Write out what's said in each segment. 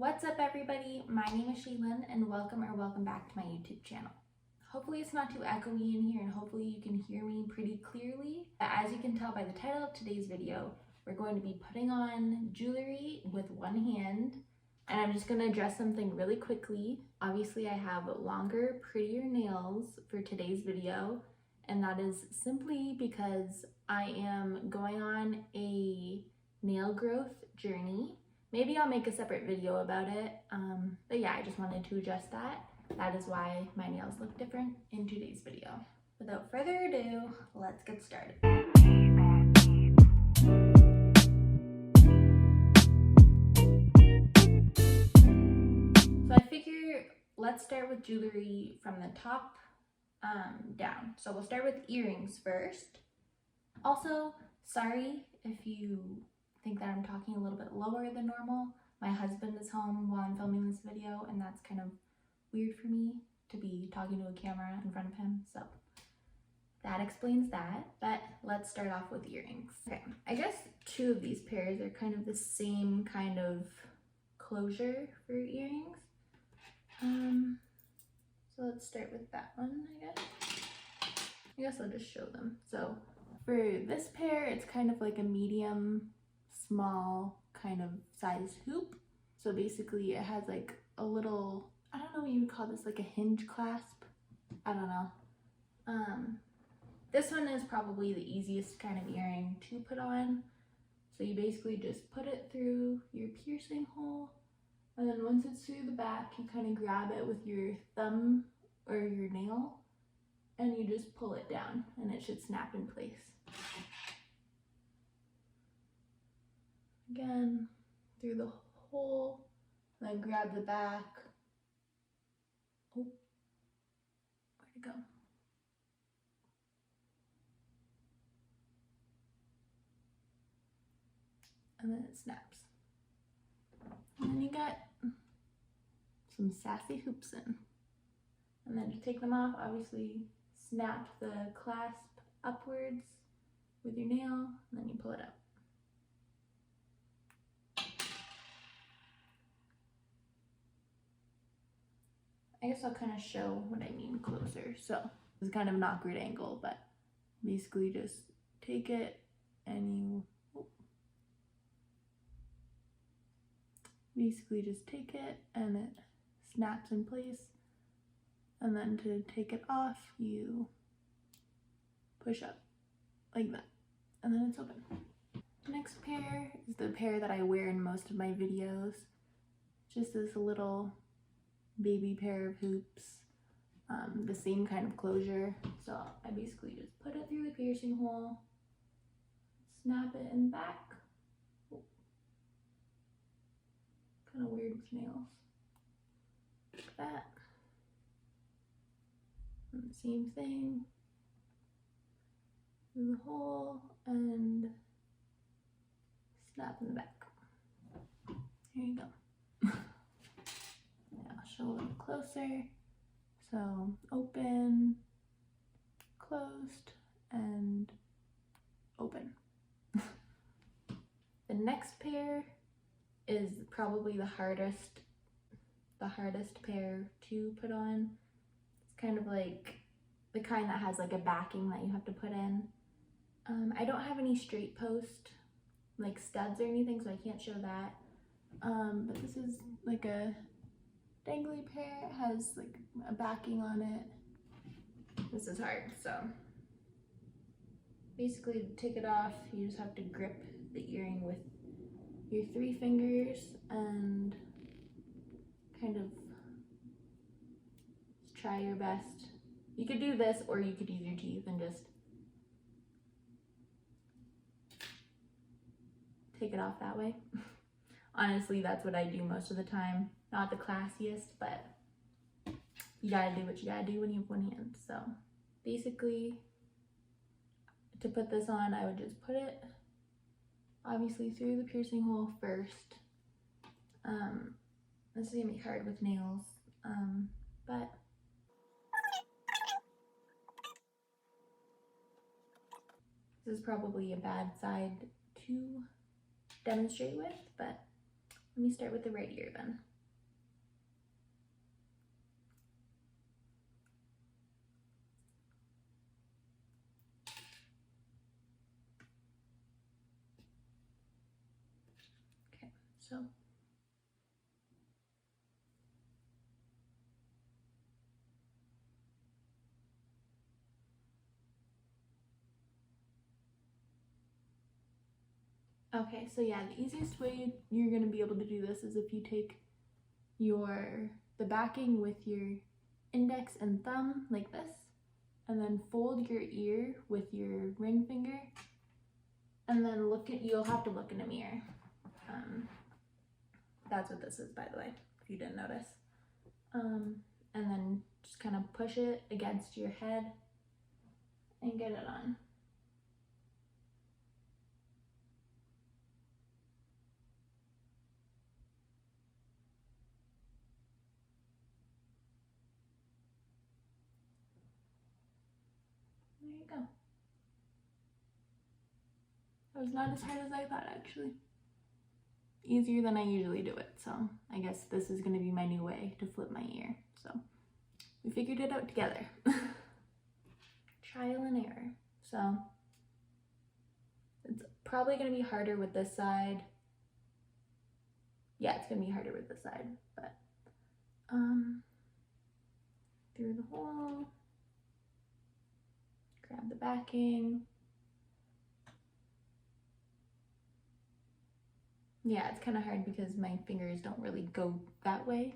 What's up everybody? My name is Shaelyn and welcome back to my YouTube channel. Hopefully it's not too echoey in here and hopefully you can hear me pretty clearly. As you can tell by the title of today's video, we're going to be putting on jewelry with one hand, and I'm just going to address something really quickly. Obviously I have longer, prettier nails for today's video, and that is simply because I am going on a nail growth journey. Maybe I'll make a separate video about it, but yeah, I just wanted to address that. That is why my nails look different in today's video. Without further ado, let's get started. So I figure let's start with jewelry from the top down. So we'll start with earrings first. Also, sorry if you think that I'm talking a little bit lower than normal. My husband is home while I'm filming this video, and that's kind of weird for me to be talking to a camera in front of him, so that explains that. But let's start off with earrings. Okay, I guess two of these pairs are kind of the same kind of closure for earrings. So let's start with that one, I guess I'll just show them. So for this pair, it's kind of like a medium small kind of size hoop. So basically it has like a little, I don't know what you would call this, like a hinge clasp. I don't know. This one is probably the easiest kind of earring to put on. So you basically just put it through your piercing hole, and then once it's through the back, you kind of grab it with your thumb or your nail, and you just pull it down, and it should snap in place. Again, through the hole, then grab the back. Oh, where'd it go? And then it snaps. And then you got some sassy hoops in. And then to take them off, obviously snap the clasp upwards with your nail, and then you pull it up. I guess I'll kind of show what I mean closer. So it's kind of an awkward angle, but basically just take it and you basically just take it and it snaps in place. And then to take it off, you push up like that, and then it's open. The next pair is the pair that I wear in most of my videos. Just this little baby pair of hoops, the same kind of closure. So I basically just put it through the piercing hole, snap it in back. Oh. Kind of weird with nails. Like that. And the same thing through the hole and snap in the back. Here you go. I'll show a little closer. So open, closed, and open. The next pair is probably the hardest pair to put on. It's kind of like the kind that has like a backing that you have to put in. I don't have any straight post like studs or anything, so I can't show that. But this is like a dangly pair. It has like a backing on it. This is hard, so basically to take it off, you just have to grip the earring with your 3 fingers and kind of try your best. You could do this, or you could use your teeth and just take it off that way. Honestly, that's what I do most of the time. Not the classiest, but you gotta do what you gotta do when you have one hand. So basically, to put this on, I would just put it obviously through the piercing hole first. This is gonna be hard with nails, but this is probably a bad side to demonstrate with, but let me start with the right ear then. So okay, so yeah, the easiest way you're gonna be able to do this is if you take the backing with your index and thumb like this, and then fold your ear with your ring finger, and then you'll have to look in a mirror. That's what this is, by the way, if you didn't notice. And then just kind of push it against your head and get it on. There you go. That was not as hard as I thought, actually. Easier than I usually do it, so I guess this is going to be my new way to flip my ear. So we figured it out together. Trial and error. So it's probably going to be harder with this side. Yeah, it's going to be harder with this side, but through the hole, grab the backing. Yeah, it's kind of hard because my fingers don't really go that way.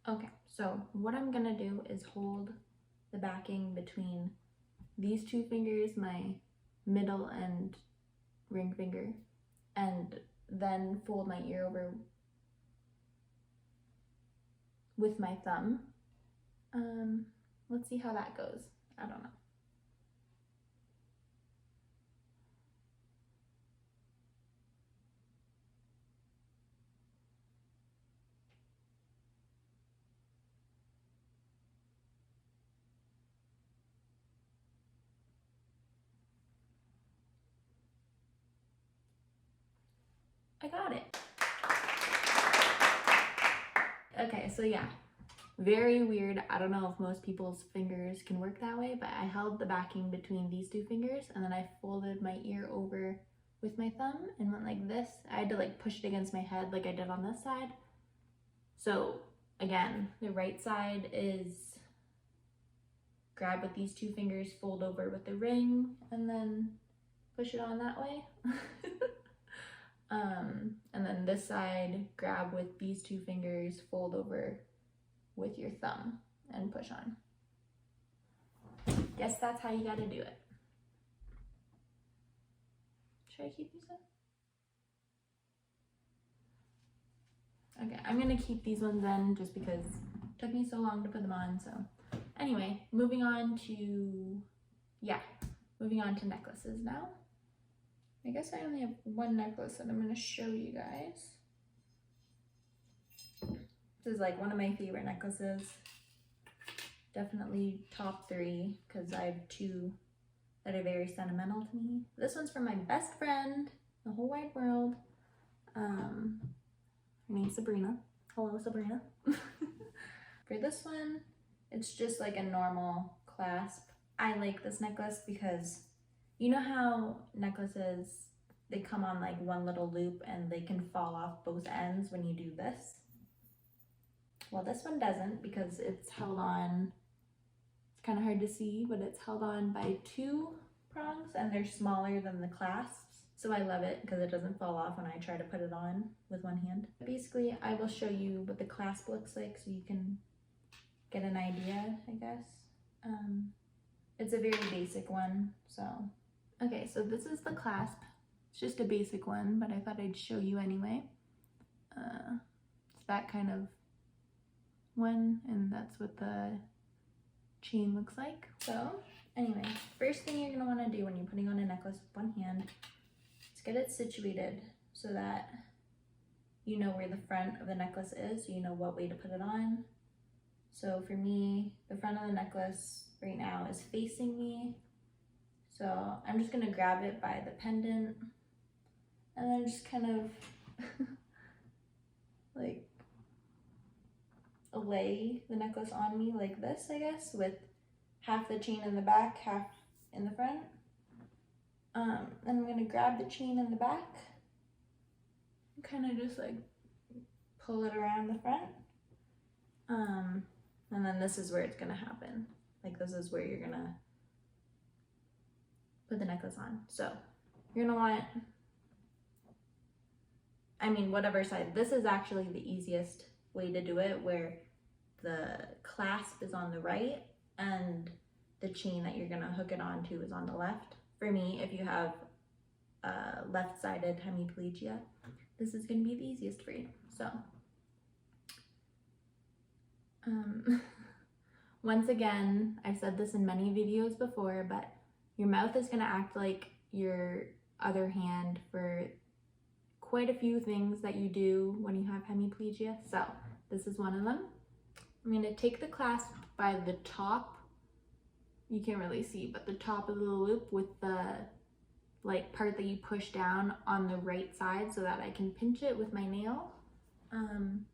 Okay, so what I'm gonna do is hold the backing between these two fingers, my middle and ring finger, and then fold my ear over with my thumb. Let's see how that goes. I don't know. I got it. Okay, so yeah, very weird. I don't know if most people's fingers can work that way, but I held the backing between these two fingers and then I folded my ear over with my thumb and went like this. I had to like push it against my head like I did on this side. So again, the right side is grab with these two fingers, fold over with the ring, and then push it on that way. And then this side, grab with these two fingers, fold over with your thumb, and push on. Guess that's how you gotta do it. Should I keep these in? Okay, I'm gonna keep these ones in just because it took me so long to put them on, so. Anyway, moving on to necklaces now. I guess I only have one necklace that I'm going to show you guys. This is like one of my favorite necklaces. Definitely top 3 because I have 2 that are very sentimental to me. This one's from my best friend, the whole wide world. Her name's Sabrina. Hello, Sabrina. For this one, it's just like a normal clasp. I like this necklace because you know how necklaces, they come on like one little loop and they can fall off both ends when you do this? Well, this one doesn't because it's held on, it's kind of hard to see, but it's held on by 2 prongs and they're smaller than the clasps. So I love it because it doesn't fall off when I try to put it on with one hand. Basically, I will show you what the clasp looks like so you can get an idea, I guess. It's a very basic one, so. Okay, so this is the clasp. It's just a basic one, but I thought I'd show you anyway. It's that kind of one, and that's what the chain looks like. So, anyway, first thing you're gonna wanna do when you're putting on a necklace with one hand is get it situated so that you know where the front of the necklace is, so you know what way to put it on. So for me, the front of the necklace right now is facing me. So I'm just gonna grab it by the pendant and then just kind of like lay the necklace on me like this, I guess, with half the chain in the back, half in the front. Then I'm gonna grab the chain in the back and kind of just like pull it around the front. And then this is where it's gonna happen. Like this is where you're gonna put the necklace on. So you're gonna want, I mean, whatever side. This is actually the easiest way to do it, where the clasp is on the right and the chain that you're gonna hook it onto is on the left. For me, if you have left-sided hemiplegia, this is gonna be the easiest for you. So, once again, I've said this in many videos before, but your mouth is gonna act like your other hand for quite a few things that you do when you have hemiplegia. So this is one of them. I'm gonna take the clasp by the top. You can't really see, but the top of the loop with the like part that you push down on the right side so that I can pinch it with my nail. And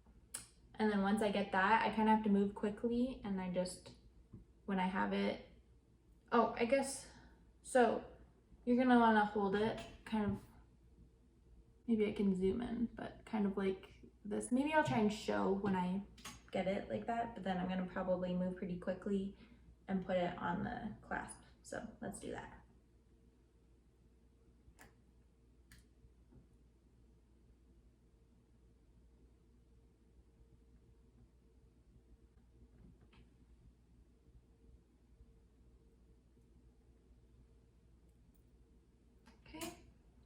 then once I get that, I kind of have to move quickly, and I just, when I have it, oh, I guess, so you're gonna wanna hold it kind of, maybe I can zoom in, but kind of like this. Maybe I'll try and show when I get it like that, but then I'm gonna probably move pretty quickly and put it on the clasp. So let's do that. Okay,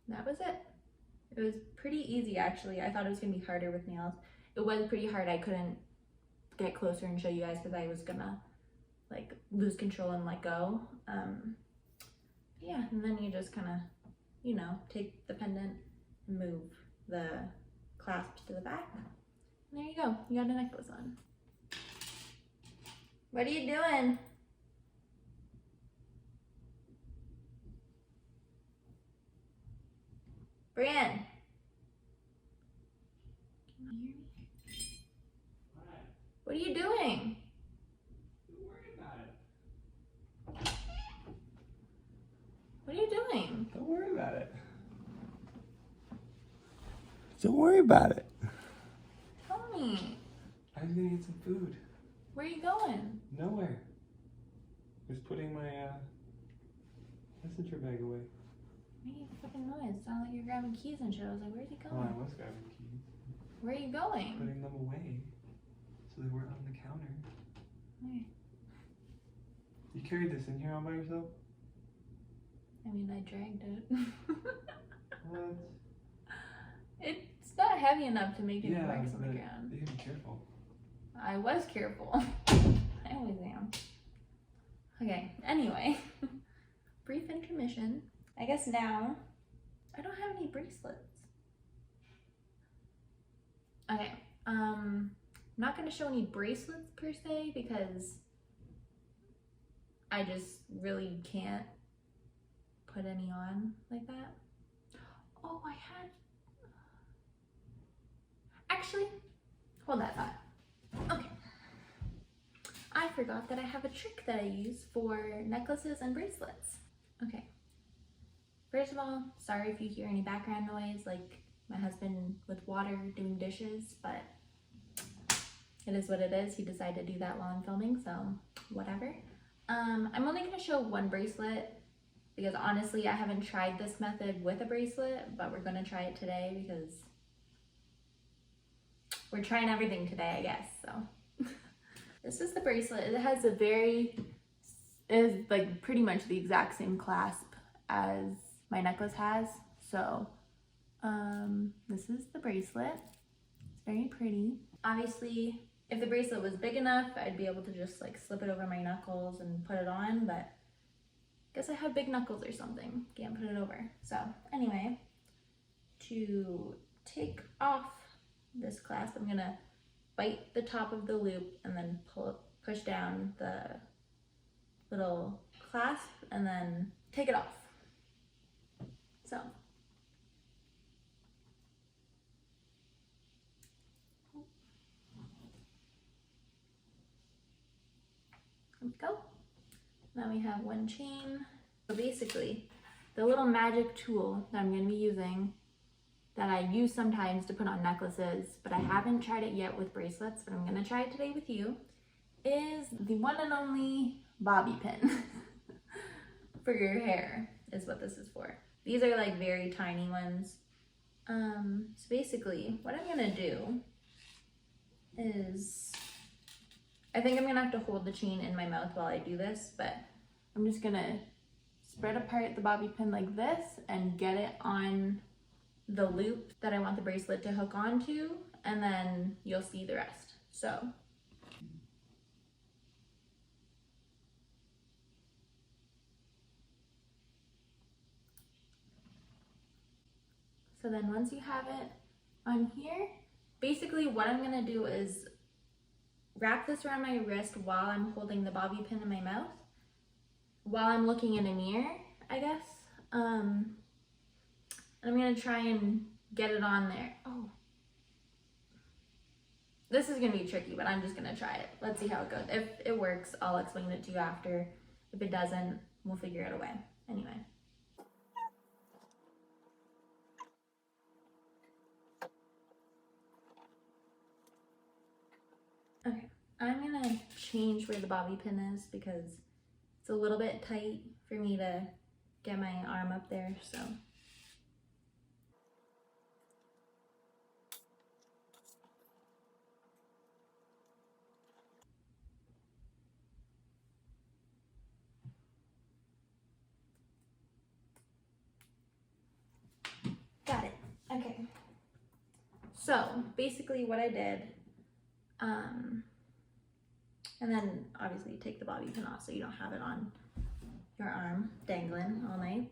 that was it. It was pretty easy actually. I thought it was gonna be harder with nails. It was pretty hard. I couldn't get closer and show you guys because I was gonna like lose control and let go. Yeah, and then you just kind of, you know, take the pendant and move the clasps to the back. And there you go, you got a necklace on. What are you doing? Brian. Can you hear me? What are you doing? Don't worry about it. What are you doing? Don't worry about it. Don't worry about it. Tell me. I was gonna get some food. Where are you going? Nowhere. I was putting my messenger bag away. Making a fucking noise. It sounded like you're grabbing keys and shit. I was like, where's he Oh, going? I was grabbing keys. Where are you going? Putting them away so they weren't on the counter. Okay. You carried this in here all by yourself? I mean, I dragged it. What? It's not heavy enough to make any Yeah, marks on the but ground. you gotta be careful. I was careful. I always am. Okay, anyway. Brief intermission. I guess now, I don't have any bracelets. Okay, I'm not gonna show any bracelets per se because I just really can't put any on like that. Oh, I had, actually, hold that thought. Okay. I forgot that I have a trick that I use for necklaces and bracelets. Okay. First of all, sorry if you hear any background noise, like my husband with water doing dishes, but it is what it is. He decided to do that while I'm filming, so whatever. I'm only gonna show one bracelet because honestly, I haven't tried this method with a bracelet, but we're gonna try it today because we're trying everything today, I guess, so. This is the bracelet. It has it is like pretty much the exact same clasp as my necklace has. So this is the bracelet. It's very pretty. Obviously, if the bracelet was big enough, I'd be able to just like slip it over my knuckles and put it on, but I guess I have big knuckles or something. Can't put it over. So anyway, to take off this clasp, I'm gonna bite the top of the loop and then push down the little clasp and then take it off. So. There we go. Now we have one chain. So basically, the little magic tool that I'm going to be using, that I use sometimes to put on necklaces, but I haven't tried it yet with bracelets, but I'm going to try it today with you, is the one and only bobby pin for your hair is what this is for. These are like very tiny ones. So basically what I'm going to do is, I think I'm going to have to hold the chain in my mouth while I do this, but I'm just going to spread apart the bobby pin like this and get it on the loop that I want the bracelet to hook onto, and then you'll see the rest. So then once you have it on here, basically what I'm gonna do is wrap this around my wrist while I'm holding the bobby pin in my mouth, while I'm looking in a mirror, I guess. And I'm gonna try and get it on there. Oh, this is gonna be tricky, but I'm just gonna try it. Let's see how it goes. If it works, I'll explain it to you after. If it doesn't, we'll figure it away. Anyway. Okay, I'm gonna change where the bobby pin is because it's a little bit tight for me to get my arm up there, so. Got it, okay. So basically what I did, and then obviously take the bobby pin off so you don't have it on your arm dangling all night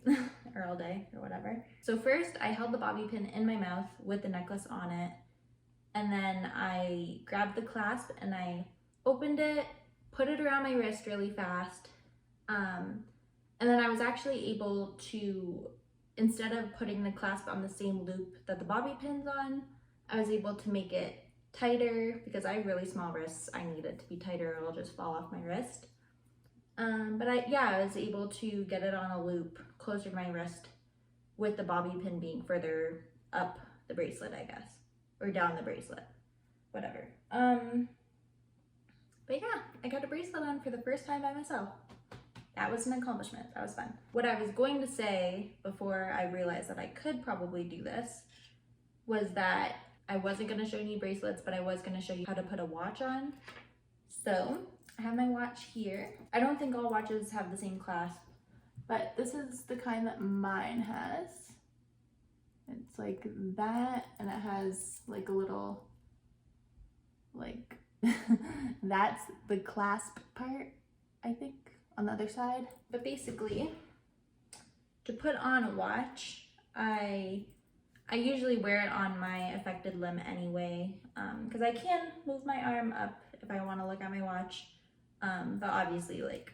or all day or whatever. So first I held the bobby pin in my mouth with the necklace on it, and then I grabbed the clasp and I opened it, put it around my wrist really fast, and then I was actually able to, instead of putting the clasp on the same loop that the bobby pin's on, I was able to make it tighter because I have really small wrists. I need it to be tighter or it'll just fall off my wrist. But I was able to get it on a loop closer to my wrist with the bobby pin being further up the bracelet, I guess, or down the bracelet, whatever. But yeah, I got a bracelet on for the first time by myself. That was an accomplishment. That was fun. What I was going to say before I realized that I could probably do this was that I wasn't going to show you bracelets, but I was going to show you how to put a watch on. So I have my watch here. I don't think all watches have the same clasp, but this is the kind that mine has. It's like that, and it has like a little, like, that's the clasp part, I think, on the other side. But basically, to put on a watch, I usually wear it on my affected limb anyway, because I can move my arm up if I want to look at my watch, but obviously, like,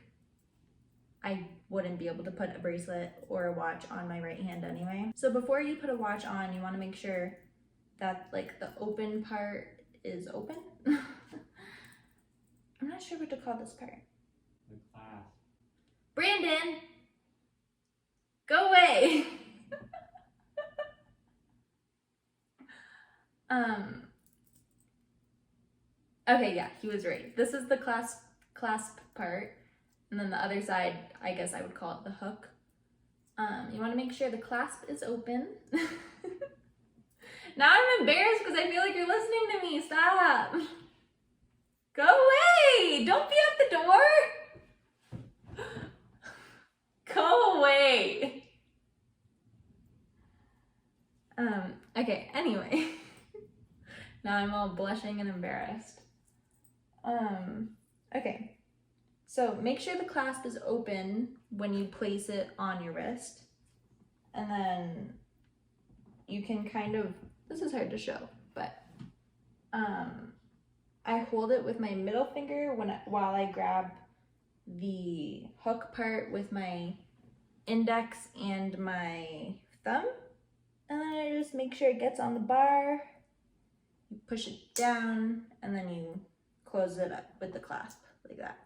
I wouldn't be able to put a bracelet or a watch on my right hand anyway. So before you put a watch on, you want to make sure that, like, the open part is open. I'm not sure what to call this part. The clasp. Brandon! Go away! Okay, yeah, he was right. This is the clasp part, and then the other side, I guess I would call it the hook. You want to make sure the clasp is open. Now I'm embarrassed because I feel like you're listening to me. Stop. Go away! Don't be at the door! Go away! Okay, anyway. Now I'm all blushing and embarrassed. Okay. So make sure the clasp is open when you place it on your wrist. And then you can kind of, this is hard to show, but I hold it with my middle finger while I grab the hook part with my index and my thumb. And then I just make sure it gets on the bar. You push it down, and then you close it up with the clasp, like that.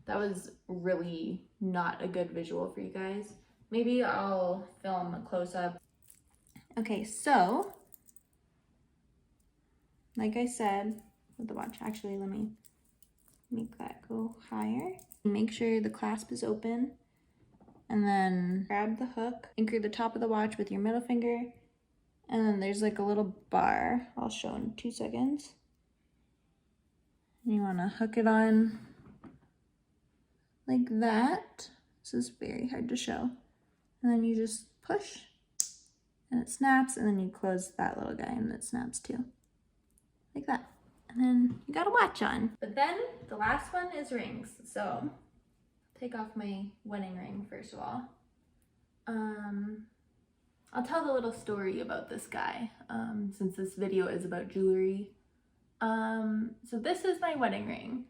That was really not a good visual for you guys. Maybe I'll film a close-up. Okay, so like I said with the watch, actually let me make that go higher. Make sure the clasp is open, and then grab the hook, anchor the top of the watch with your middle finger, and then there's like a little bar. I'll show in 2 seconds. You want to hook it on like that. This is very hard to show. And then you just push and it snaps, and then you close that little guy and it snaps too. Like that. And then you got a watch on. But then the last one is rings. So take off my wedding ring first of all. I'll tell the little story about this guy, since this video is about jewelry. So this is my wedding ring.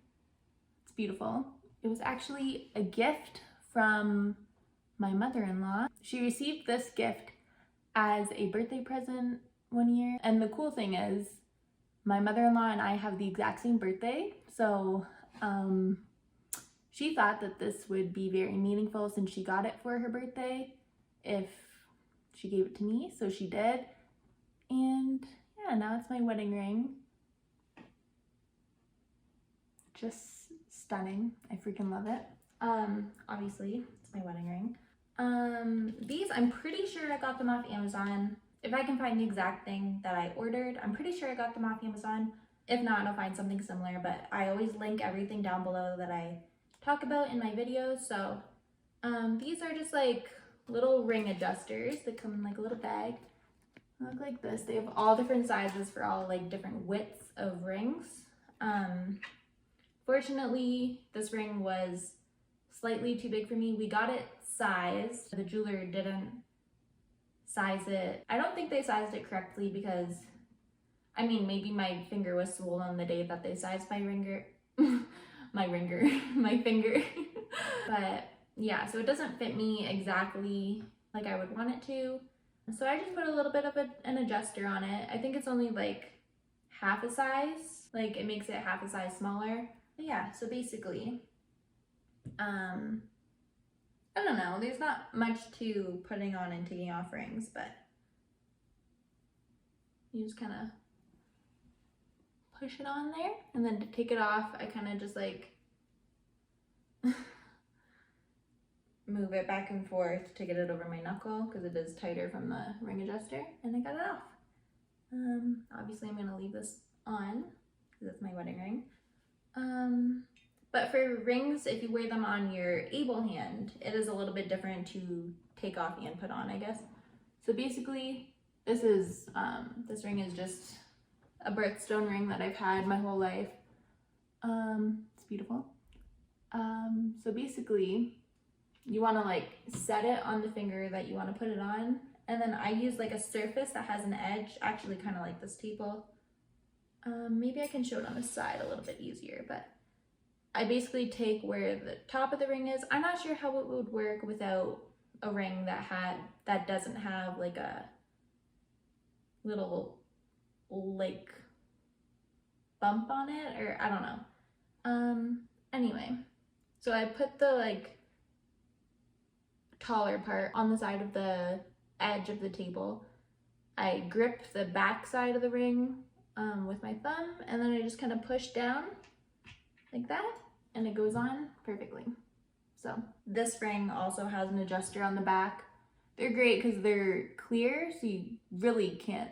It's beautiful. It was actually a gift from my mother-in-law. She received this gift as a birthday present one year. And the cool thing is my mother-in-law and I have the exact same birthday. So she thought that this would be very meaningful since she got it for her birthday if she gave it to me. So she did. And yeah, now it's my wedding ring. Just stunning. I freaking love it. Obviously it's my wedding ring. These, I'm pretty sure I got them off Amazon. If I can find the exact thing that I ordered, I'm pretty sure I got them off Amazon. If not, I'll find something similar, but I always link everything down below that I talk about in my videos. So these are just like little ring adjusters that come in like a little bag. They look like this. They have all different sizes for all like different widths of rings. Fortunately, this ring was slightly too big for me. We got it sized. The jeweler didn't size it. I don't think they sized it correctly because, I mean, maybe my finger was swollen the day that they sized my ringer. my finger. But yeah, so it doesn't fit me exactly like I would want it to. So I just put a little bit of an adjuster on it. I think it's only like half a size. Like it makes it half a size smaller. But yeah, so basically, I don't know, there's not much to putting on and taking off rings, but you just kind of push it on there, and then to take it off, I kind of just like move it back and forth to get it over my knuckle because it is tighter from the ring adjuster, and I got it off. Obviously I'm gonna leave this on because it's my wedding ring. But for rings, if you wear them on your able hand, it is a little bit different to take off and put on, I guess. So basically, this ring is just a birthstone ring that I've had my whole life. It's beautiful. So basically, you want to like set it on the finger that you want to put it on, and then I use like a surface that has an edge, actually kind of like this table. Maybe I can show it on the side a little bit easier, but I basically take where the top of the ring is. I'm not sure how it would work without a ring that doesn't have like a little like bump on it, or I don't know. Anyway, so I put the like taller part on the side of the edge of the table. I grip the back side of the ring with my thumb, and then I just kind of push down like that, and it goes on perfectly. So this ring also has an adjuster on the back. They're great because they're clear, so you really can't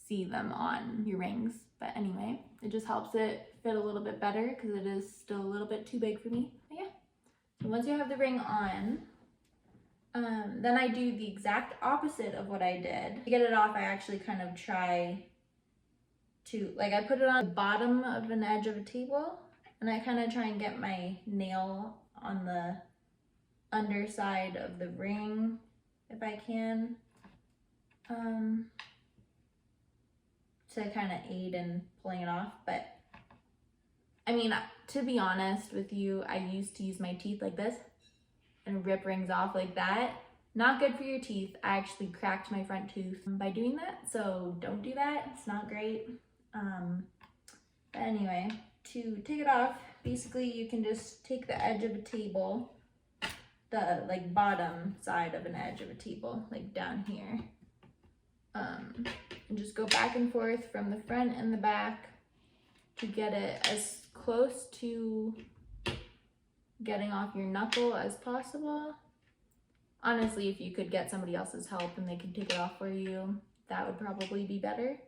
see them on your rings. But anyway, it just helps it fit a little bit better because it is still a little bit too big for me. But yeah, so once you have the ring on, then I do the exact opposite of what I did. To get it off, I actually kind of try to, like, I put it on the bottom of an edge of a table, and I kind of try and get my nail on the underside of the ring if I can, to kind of aid in pulling it off. But I mean, to be honest with you, I used to use my teeth like this and rip rings off like that. Not good for your teeth. I actually cracked my front tooth by doing that, so don't do that. It's not great. But anyway, to take it off, basically you can just take the edge of a table the like bottom side of an edge of a table, like down here. And just go back and forth from the front and the back to get it as close to getting off your knuckle as possible. Honestly, if you could get somebody else's help and they could take it off for you, that would probably be better.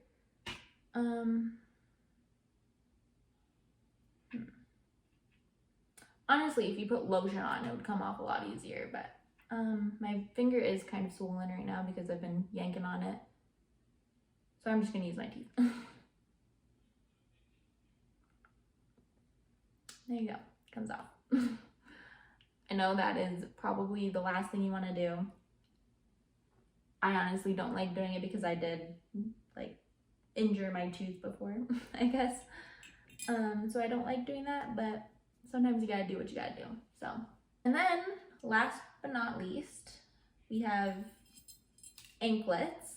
Honestly, if you put lotion on, it would come off a lot easier, but my finger is kind of swollen right now because I've been yanking on it. So I'm just gonna use my teeth. There you go, comes off. I know that is probably the last thing you wanna do. I honestly don't like doing it because I did like injure my tooth before, I guess. So I don't like doing that, but sometimes you gotta do what you gotta do, so. And then, last but not least, we have anklets.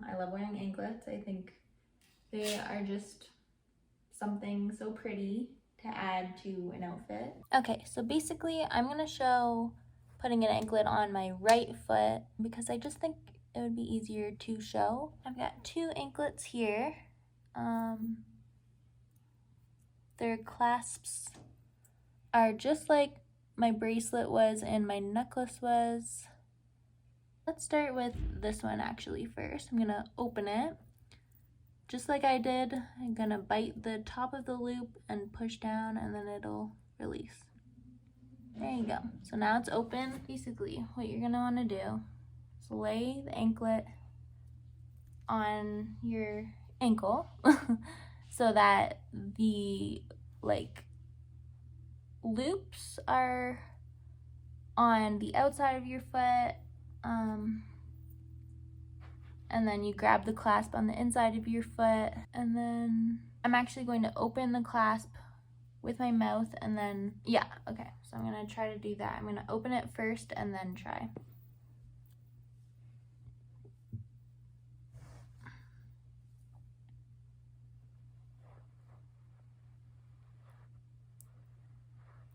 I love wearing anklets. I think they are just something so pretty to add to an outfit. Okay, so basically I'm gonna show putting an anklet on my right foot because I just think it would be easier to show. I've got 2 anklets here. Their clasps are just like my bracelet was and my necklace was. Let's start with this one actually first. I'm gonna open it. Just like I did, I'm gonna bite the top of the loop and push down and then it'll release. There you go. So now it's open. Basically, what you're gonna wanna do is lay the anklet on your ankle so that the like loops are on the outside of your foot, and then you grab the clasp on the inside of your foot, and then I'm actually going to open the clasp with my mouth and then, yeah, okay, so I'm gonna try to do that. I'm gonna open it first and then try.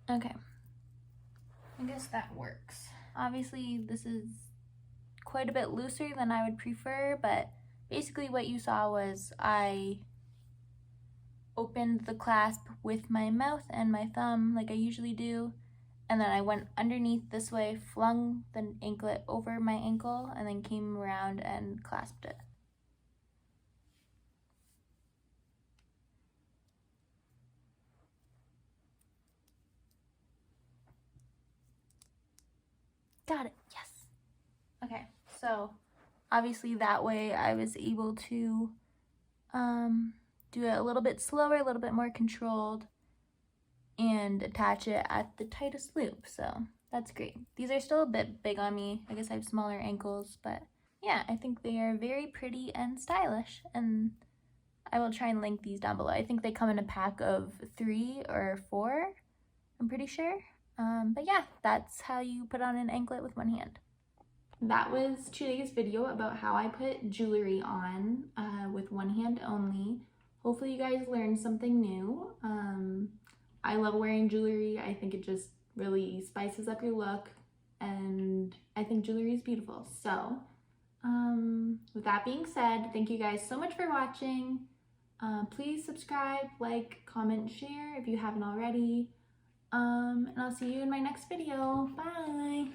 Okay, I guess that works. Obviously, this is quite a bit looser than I would prefer, but basically what you saw was I opened the clasp with my mouth and my thumb like I usually do, and then I went underneath this way, flung the anklet over my ankle, and then came around and clasped it. Got it, yes. Okay, so obviously that way I was able to do it a little bit slower, a little bit more controlled, and attach it at the tightest loop, so that's great. These are still a bit big on me. I guess I have smaller ankles, but yeah, I think they are very pretty and stylish, and I will try and link these down below. I think they come in a pack of 3 or 4, I'm pretty sure. But yeah, that's how you put on an anklet with one hand. That was today's video about how I put jewelry on with one hand only. Hopefully you guys learned something new. I love wearing jewelry. I think it just really spices up your look, and I think jewelry is beautiful. So with that being said, thank you guys so much for watching. Please subscribe, like, comment, share if you haven't already. And I'll see you in my next video. Bye!